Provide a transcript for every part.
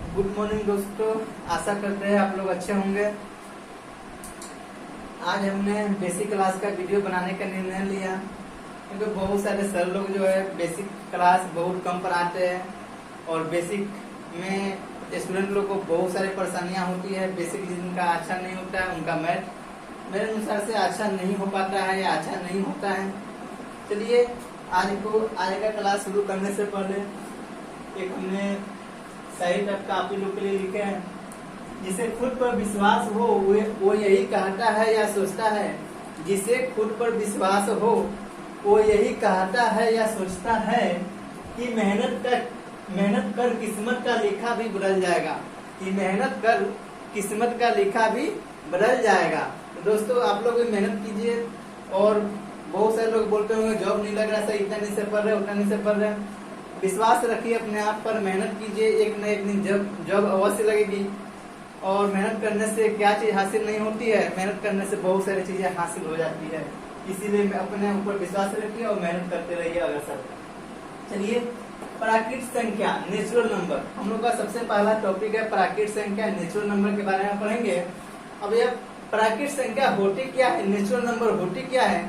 Good morning दोस्तों, आशा करते हैं आप लोग अच्छे होंगे। आज हमने बेसिक क्लास का वीडियो बनाने का निर्णय लिया क्योंकि बहुत सारे सर लोग जो है बेसिक क्लास बहुत कम पढ़ाते हैं और बेसिक में स्टूडेंट लोग को बहुत सारी परेशानियां होती है। बेसिक जिनका अच्छा नहीं होता है उनका मैथ मेरे अनुसार से अच्छा नहीं हो पाता है या अच्छा नहीं होता है। चलिए आज का क्लास शुरू करने से पहले एक हमने सही टाइप का आप लोग के लिए लिखे हैं। जिसे खुद पर विश्वास हो वो यही कहता है या सोचता है। जिसे खुद पर विश्वास हो वो यही कहता है या सोचता है कि मेहनत कर किस्मत का लिखा भी बदल जाएगा। कि मेहनत कर किस्मत का लिखा भी बदल जाएगा। तो दोस्तों आप लोग भी मेहनत कीजिए। और बहुत सारे लोग बोलते होंगे जॉब नहीं लग रहा सर, इतना नहीं से पढ़ रहे उतना नहीं से पढ़ रहे। विश्वास रखिए अपने आप पर, मेहनत कीजिए, एक न एक दिन जॉब अवश्य लगेगी। और मेहनत करने से क्या चीज हासिल नहीं होती है, मेहनत करने से बहुत सारी चीजें हासिल हो जाती है। इसीलिए अपने ऊपर विश्वास रखिए और मेहनत करते रहिए अग्रसर। चलिए, प्राकृत संख्या नेचुरल नंबर हम लोग का सबसे पहला टॉपिक है। प्राकृत संख्या नेचुरल नंबर के बारे में पढ़ेंगे। अब यह प्राकृत संख्या होती क्या है, नेचुरल नंबर होती क्या है।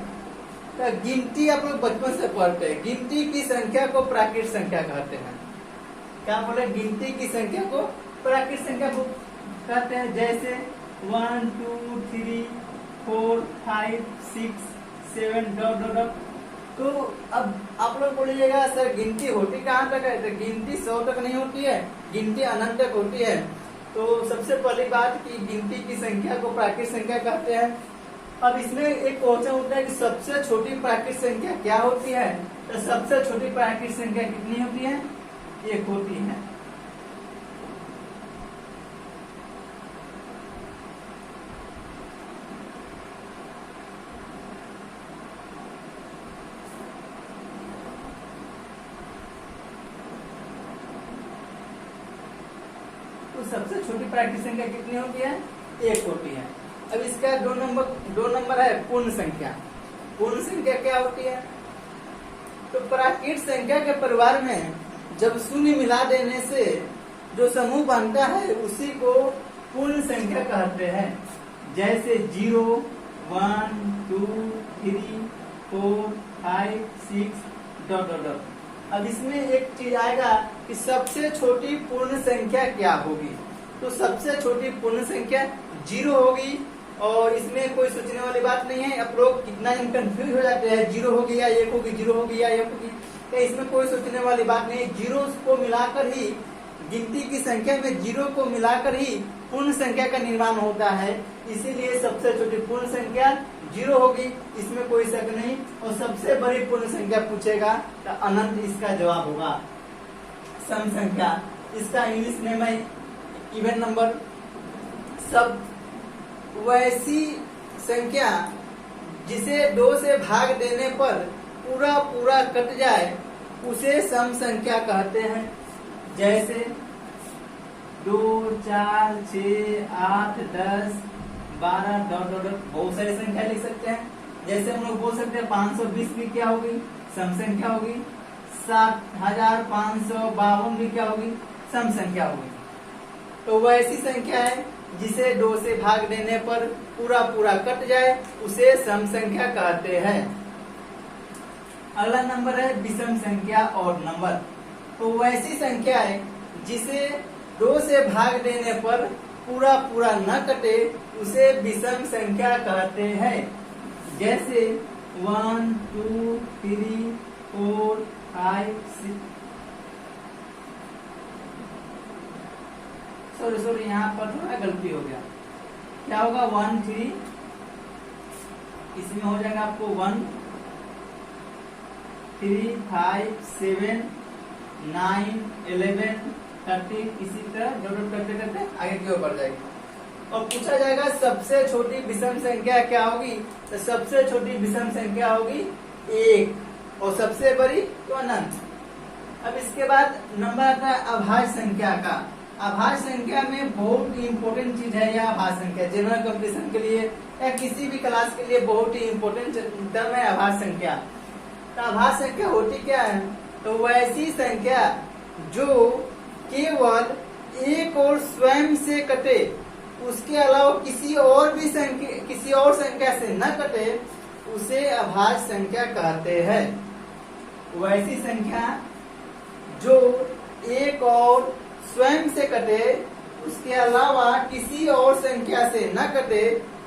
तो गिनती आप लोग बचपन से पढ़ते हैं। गिनती की संख्या को प्राकृत संख्या कहते हैं। क्या बोले, गिनती की संख्या को प्राकृत संख्या को कहते हैं। जैसे 1 2 3 4 5 6 7 डॉट डॉट डॉट। तो अब आप लोग बोलिएगा सर गिनती होती कहाँ तक है। तो गिनती 100 तक नहीं होती है, गिनती अनंत तक होती है। तो सबसे पहली बात कि गिनती की संख्या को प्राकृत संख्या कहते हैं। अब इसमें एक क्वेश्चन होता है कि सबसे छोटी प्राकृत संख्या क्या होती है। तो सबसे छोटी प्राकृत संख्या कितनी होती है, 1 होती है। तो सबसे छोटी प्राकृत संख्या कितनी होती है, 1 होती है। अब इसका दो नंबर है पूर्ण संख्या। पूर्ण संख्या क्या होती है। तो प्राकृत संख्या के परिवार में जब शून्य मिला देने से जो समूह बनता है उसी को पूर्ण संख्या कहते हैं। जैसे 0 1 2 3 4 5 6 डॉट डॉट डॉट। अब इसमें एक चीज आएगा कि सबसे छोटी पूर्ण संख्या क्या होगी। तो सबसे छोटी पूर्ण संख्या 0 होगी। और इसमें कोई सोचने वाली बात नहीं है। अब लोग कितना कंफ्यूज हो जाते हैं, 0 होगी या 1 होगी, 0 होगी या 1 होगी। तो इसमें कोई सोचने वाली बात नहीं है। 0 को मिलाकर ही गिनती की संख्या में 0 को मिलाकर ही पूर्ण संख्या का निर्माण होता है। इसीलिए सबसे छोटी पूर्ण संख्या 0 होगी, इसमें कोई शक नहीं। और सबसे बड़ी पूर्ण संख्या पूछेगा तो अनंत इसका जवाब होगा। सम संख्या, इसका इंग्लिश नेम है इवन नंबर। सब वैसी संख्या जिसे 2 से भाग देने पर पूरा कट जाए उसे सम संख्या कहते हैं। जैसे 2 4 6 8 10 12 डॉट डॉट डॉट। बहुत सारी संख्या लिख सकते हैं। जैसे हम लोग बोल सकते हैं 520 भी क्या होगी, सम संख्या होगी। 7552 भी क्या होगी, सम संख्या होगी। तो वह ऐसी संख्या है जिसे 2 से भाग देने पर पूरा कट जाए उसे सम संख्या कहते हैं। अगला नंबर है विषम संख्या और नंबर। तो वैसी संख्या है जिसे 2 से भाग देने पर पूरा न कटे उसे विषम संख्या कहते हैं। जैसे 1 2 3 4 5 6। सॉरी यहाँ पर थोड़ा गलती हो गया। क्या होगा, 1 3, इसमें हो जाएगा आपको 1 3 5 7 9 11 30। इसी तरह डॉट करते करते आगे की ओर बढ़ जाएगी। और पूछा जाएगा सबसे छोटी विषम संख्या क्या होगी। तो सबसे छोटी विषम संख्या होगी 1 और सबसे बड़ी तो अनंत। अब इसके बाद नंबर आता है अभाज्य संख्या का। अभाज्य संख्या में बहुत ही इम्पोर्टेंट चीज है यह अभाज्य संख्या। जनरल कंपटीशन के लिए या किसी भी क्लास के लिए बहुत ही इम्पोर्टेंट टर्म है अभाज्य संख्या। तो अभाज्य संख्या होती क्या है। तो वैसी संख्या जो केवल एक और स्वयं से कटे, उसके अलावा किसी और संख्या से न कटे, उसे अभाज्य संख्या कहते हैं। वैसी संख्या जो एक और स्वयं से कटे, उसके अलावा किसी और संख्या से न कटे,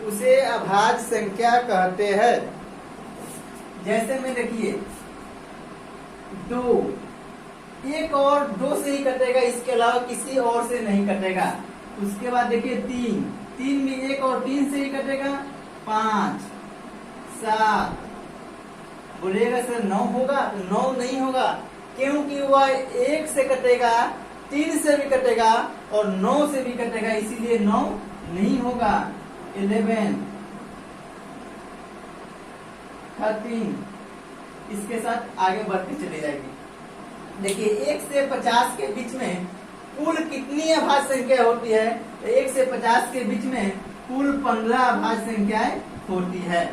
उसे अभाज्य संख्या कहते हैं। जैसे में देखिए 2, एक और 2 से ही कटेगा, इसके अलावा किसी और से नहीं कटेगा। उसके बाद देखिए 3 में एक और 3 से ही कटेगा। 5, 7, बोलिएगा सर 9 होगा, तो 9 नहीं होगा, क्योंकि वह 1 से कटेगा, 3 से भी कटेगा और 9 से भी कटेगा, इसीलिए 9 नहीं होगा। 11, 13 इसके साथ आगे बढ़ती चली जाएगी। देखिए 1 से 50 के बीच में कुल कितनी अभाज्य संख्या होती है? तो 1 से 50 के बीच में कुल 15 अभाज्य संख्याएं होती है।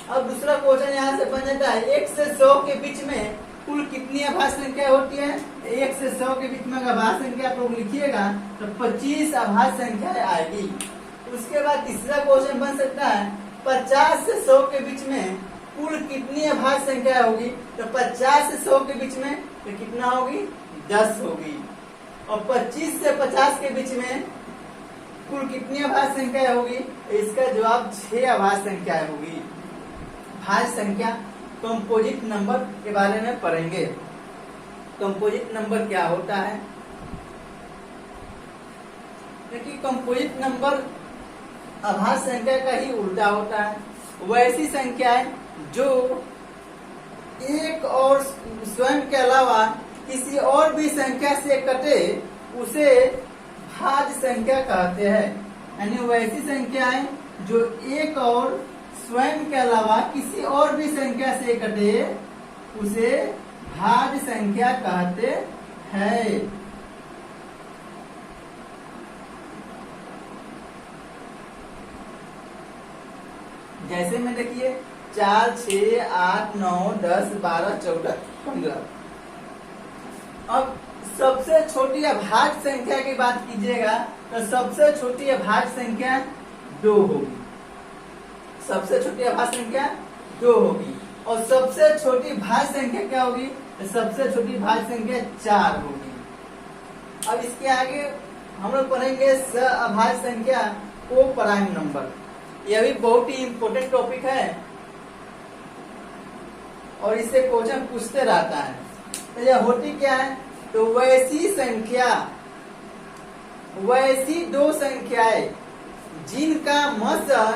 अब दूसरा क्वेश्चन यहाँ से बन जाता है, 1 से 100 के बीच में कुल कितनी अभाज्य संख्या होती है? 1 से 100 के बीच में अगर अभाज्य संख्या आप लोग लिखिएगा तो 25 अभाज्य संख्याएं आएगी। उसके बाद तीसरा क्वेश्चन बन सकता है, 50 से 100 के बीच में कुल कितनी अभाज्य संख्या होगी? तो 50 से 100 के बीच में तो कितना होगी? 10 होगी। और 25 से 50 के बीच में कुल कितनी अभाज्य संख्या होगी? इसका जवाब 6 अभाज्य संख्या होगी। भाज्य संख्या कंपोजिट नंबर के बारे में पढ़ेंगे। कंपोजिट नंबर क्या होता है? देखिए कंपोजिट नंबर अभाज्य संख्या का ही उल्टा होता है। वैसी संख्याएं जो एक और स्वयं के अलावा किसी और भी संख्या से कटे, उसे भाज्य संख्या कहते हैं। यानी वैसी संख्याएं जो एक और स्वयं के अलावा किसी और भी संख्या से कटे, उसे भाज्य संख्या कहते हैं। जैसे में देखिए 4, 6, 8, 9, 10, 12, 14, 15। अब सबसे छोटी अभाज्य संख्या की बात कीजिएगा तो सबसे छोटी अभाज्य संख्या 2 होगी। सबसे छोटी अभाज्य संख्या 2 होगी। और सबसे छोटी भाज्य संख्या क्या होगी? तो सबसे छोटी भाज्य संख्या 4 होगी। अब इसके आगे हम लोग पढ़ेंगे अभाज्य संख्या को प्राइम नंबर। यह भी बहुत ही इम्पोर्टेंट टॉपिक है और इससे क्वेश्चन पूछते रहता है। तो यह होती क्या है? तो वैसी संख्या, वैसी 2 संख्याएं जिनका मसर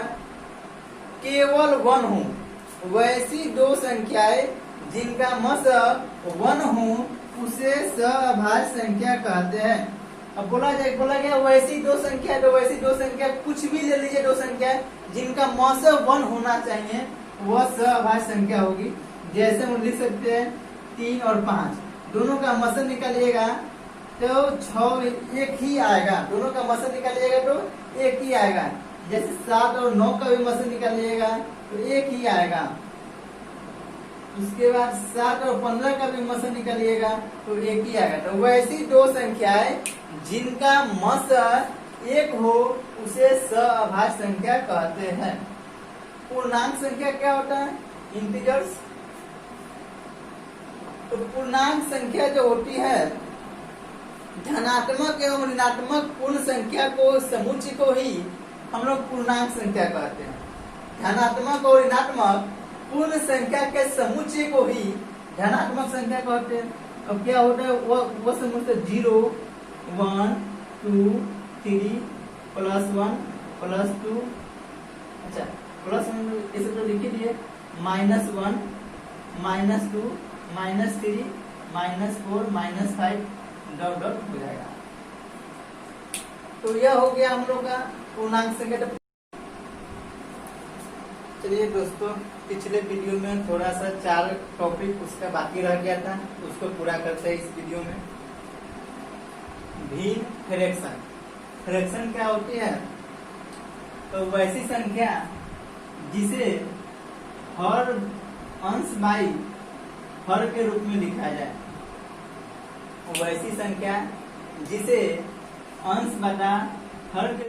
केवल 1 हो, वैसी 2 संख्याएं जिनका मसर 1 हो, उसे अभाज्य संख्या कहते हैं। अब बोला गया वैसी 2 संख्या, तो वैसी 2 संख्या कुछ भी ले लीजिए, 2 संख्या जिनका मसर 1 होना चाहिए, वह अभाज्य संख्या होगी। जैसे हम लिख सकते हैं 3 और 5, दोनों का मसर निकालिएगा तो 6 एक ही आएगा। दोनों का मसर निकालिएगा तो एक ही आएगा। जैसे 7 और 9 का भी मसर निकालिएगा तो एक ही आएगा। उसके बाद 7 और 15 का भी मसर निकालिएगा तो एक ही आएगा। तो वैसी 2 संख्याएं जिनका मसर 1 हो, उसे अभाज्य संख्या कहते हैं। पूर्णांक संख्या क्या होता है? इंटीजर्स। तो पूर्णांक संख्या जो होती है, धनात्मक एवं ऋणात्मक पूर्ण संख्या को समुच्चय को ही हम लोग पूर्णांक संख्या कहते हैं। धनात्मक और ऋणात्मक पूर्ण संख्या के समुच्चय को ही धनात्मक संख्या कहते हैं। अब क्या होता है? वो समुच्चय 0, 1, 2, 3, +1, +2, अच्छा +1 इसे तो लिख दिए, -1, -2, -3, -4, -5 डॉट डॉट हो जाएगा। तो यह हो गया हम लोग का पूर्णांक संख्या। चलिए दोस्तों, पिछले वीडियो में थोड़ा सा 4 टॉपिक उसका बाकी रह गया था, उसको पूरा करते हैं इस वीडियो में। भिन्न फ्रैक्शन। फ्रैक्शन क्या होती है? तो वैसी संख्या जिसे हर अंश बाई हर के रूप में लिखा जाए। वैसी संख्या जिसे अंश बटा हर